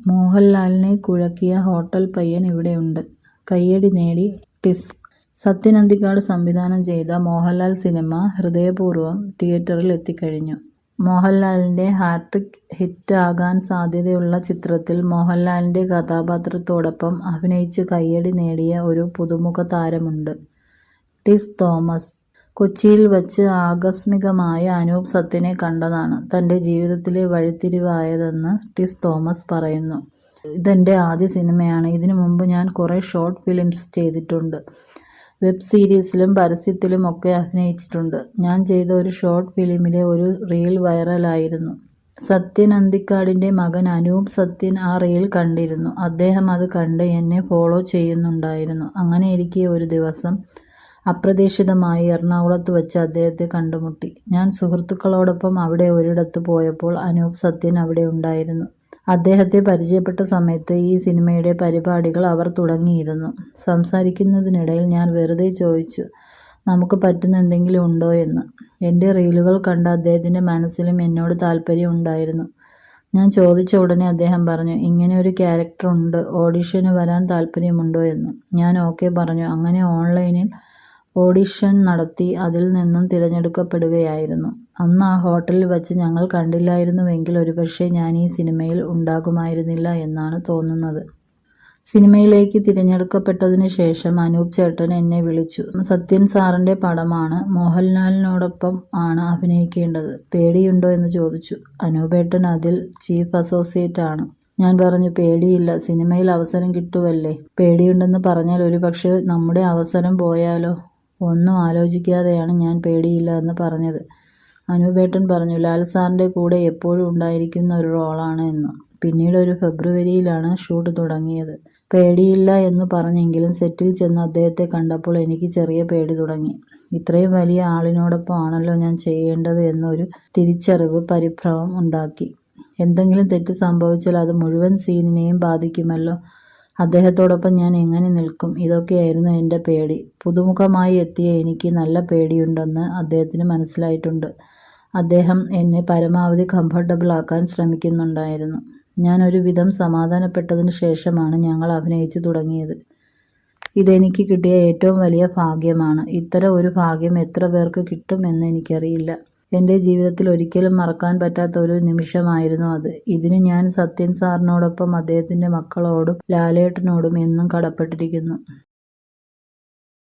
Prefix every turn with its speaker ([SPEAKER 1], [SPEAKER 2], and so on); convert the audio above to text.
[SPEAKER 1] മോഹൻലാലിനെ കുഴക്കിയ ഹോട്ടൽ പയ്യൻ ഇവിടെയുണ്ട്. കയ്യടി നേടി ടിസ്. സത്യൻ അന്തിക്കാട് സംവിധാനം ചെയ്ത മോഹൻലാൽ സിനിമ ഹൃദയപൂർവ്വം തിയേറ്ററിൽ എത്തിക്കഴിഞ്ഞു. മോഹൻലാലിന്റെ ഹാട്രിക് ഹിറ്റ് ആകാൻ സാധ്യതയുള്ള ചിത്രത്തിൽ മോഹൻലാലിന്റെ കഥാപാത്രത്തോടൊപ്പം അഭിനയിച്ച് കയ്യടി നേടിയ ഒരു പുതുമുഖ താരമുണ്ട്. ടിസ് തോമസ്. കൊച്ചിയിൽ വച്ച് ആകസ്മികമായി അനൂപ് സത്യനെ കണ്ടതാണ് തന്റെ ജീവിതത്തിലെ വഴിത്തിരിവായതെന്ന് ടിസ് തോമസ് പറയുന്നു. ഇതെന്റെ ആദ്യ സിനിമയാണ്. ഇതിനു മുമ്പ് ഞാൻ കുറെ ഷോർട്ട് ഫിലിംസ് ചെയ്തിട്ടുണ്ട്. വെബ് സീരീസിലും പരസ്യത്തിലും ഒക്കെ അഭിനയിച്ചിട്ടുണ്ട്. ഞാൻ ചെയ്ത ഒരു ഷോർട്ട് ഫിലിമിലെ ഒരു റീൽ വൈറലായിരുന്നു. സത്യൻ അന്തിക്കാടിന്റെ മകൻ അനൂപ് സത്യൻ ആ റീൽ കണ്ടിരുന്നു. അദ്ദേഹം അത് കണ്ട് എന്നെ ഫോളോ ചെയ്യുന്നുണ്ടായിരുന്നു. അങ്ങനെയിരിക്കെ ഒരു ദിവസം അപ്രതീക്ഷിതമായി എറണാകുളത്ത് വച്ച് അദ്ദേഹത്തെ കണ്ടുമുട്ടി. ഞാൻ സുഹൃത്തുക്കളോടൊപ്പം അവിടെ ഒരിടത്ത് പോയപ്പോൾ അനൂപ് സത്യൻ അവിടെ ഉണ്ടായിരുന്നു. അദ്ദേഹത്തെ പരിചയപ്പെട്ട സമയത്ത് ഈ സിനിമയുടെ പരിപാടികൾ അവർ തുടങ്ങിയിരുന്നു. സംസാരിക്കുന്നതിനിടയിൽ ഞാൻ വെറുതെ ചോദിച്ചു, നമുക്ക് പറ്റുന്ന എന്തെങ്കിലും ഉണ്ടോ എന്ന്. എന്റെ റീലുകൾ കണ്ട അദ്ദേഹത്തിന്റെ മനസ്സിലും എന്നോട് താല്പര്യം ഉണ്ടായിരുന്നു. ഞാൻ ചോദിച്ച ഉടനെ അദ്ദേഹം പറഞ്ഞു, ഇങ്ങനെ ഒരു ക്യാരക്ടർ ഉണ്ട്, ഓഡിഷന് വരാൻ താല്പര്യമുണ്ടോ എന്ന്. ഞാൻ ഓക്കെ പറഞ്ഞു. അങ്ങനെ ഓൺലൈനിൽ ഓഡിഷൻ നടത്തി അതിൽ നിന്നും തിരഞ്ഞെടുക്കപ്പെടുകയായിരുന്നു. അന്ന് ആ ഹോട്ടലിൽ വച്ച് ഞങ്ങൾ കണ്ടില്ലായിരുന്നുവെങ്കിൽ ഒരുപക്ഷേ ഞാൻ ഈ സിനിമയിൽ ഉണ്ടാകുമായിരുന്നില്ല എന്നാണ് തോന്നുന്നത്. സിനിമയിലേക്ക് തിരഞ്ഞെടുക്കപ്പെട്ടതിന് ശേഷം അനൂപ് ചേട്ടൻ എന്നെ വിളിച്ചു. സത്യൻ സാറിന്റെ പടമാണ്, മോഹൻലാലിനോടൊപ്പം ആണ് അഭിനയിക്കേണ്ടത്, പേടിയുണ്ടോ എന്ന് ചോദിച്ചു. അനൂപേട്ടൻ അതിൽ ചീഫ് അസോസിയേറ്റ് ആണ്. ഞാൻ പറഞ്ഞു, പേടിയില്ല, സിനിമയിൽ അവസരം കിട്ടുവല്ലേ. പേടിയുണ്ടെന്ന് പറഞ്ഞാൽ ഒരുപക്ഷേ നമ്മുടെ അവസരം പോയാലോ. ഒന്നും ആലോചിക്കാതെയാണ് ഞാൻ പേടിയില്ല എന്ന് പറഞ്ഞത്. അനൂപേട്ടൻ പറഞ്ഞു, ലാൽ സാറിന്റെ കൂടെ എപ്പോഴും ഉണ്ടായിരിക്കുന്ന ഒരു റോളാണ് എന്ന്. പിന്നീട് ഒരു ഫെബ്രുവരിയിലാണ് ഷൂട്ട് തുടങ്ങിയത്. പേടിയില്ല എന്ന് പറഞ്ഞെങ്കിലും സെറ്റിൽ ചെന്ന് അദ്ദേഹത്തെ കണ്ടപ്പോൾ എനിക്ക് ചെറിയ പേടി തുടങ്ങി. ഇത്രയും വലിയ ആളിനോടൊപ്പം ആണല്ലോ ഞാൻ ചെയ്യേണ്ടത് എന്നൊരു തിരിച്ചറിവ് പരിഭ്രമം ഉണ്ടാക്കി. എന്തെങ്കിലും തെറ്റ് സംഭവിച്ചാൽ അത് മുഴുവൻ സീനിനെയും ബാധിക്കുമല്ലോ. അദ്ദേഹത്തോടൊപ്പം ഞാൻ എങ്ങനെ നിൽക്കും? ഇതൊക്കെയായിരുന്നു എന്റെ പേടി. പുതുമുഖമായി എത്തിയ എനിക്ക് നല്ല പേടിയുണ്ടെന്ന് അദ്ദേഹത്തിന് മനസ്സിലായിട്ടുണ്ട്. അദ്ദേഹം എന്നെ പരമാവധി കംഫർട്ടബിൾ ആക്കാൻ ശ്രമിക്കുന്നുണ്ടായിരുന്നു. ഞാൻ ഒരു വിധം സമാധാനപ്പെട്ടതിന് ശേഷമാണ് ഞങ്ങൾ അഭിനയിച്ചു തുടങ്ങിയത്. ഇതെനിക്ക് കിട്ടിയ ഏറ്റവും വലിയ ഭാഗ്യമാണ്. ഇത്തരം ഒരു ഭാഗ്യം എത്ര പേർക്ക് കിട്ടും എന്ന് എനിക്കറിയില്ല. എന്റെ ജീവിതത്തിൽ ഒരിക്കലും മറക്കാൻ പറ്റാത്ത ഒരു നിമിഷമായിരുന്നു അത്. ഇതിന് ഞാൻ സത്യൻ സാറിനോടൊപ്പം അദ്ദേഹത്തിന്റെ മക്കളോടും ലാലേട്ടനോടും എന്നും കടപ്പെട്ടിരിക്കുന്നു.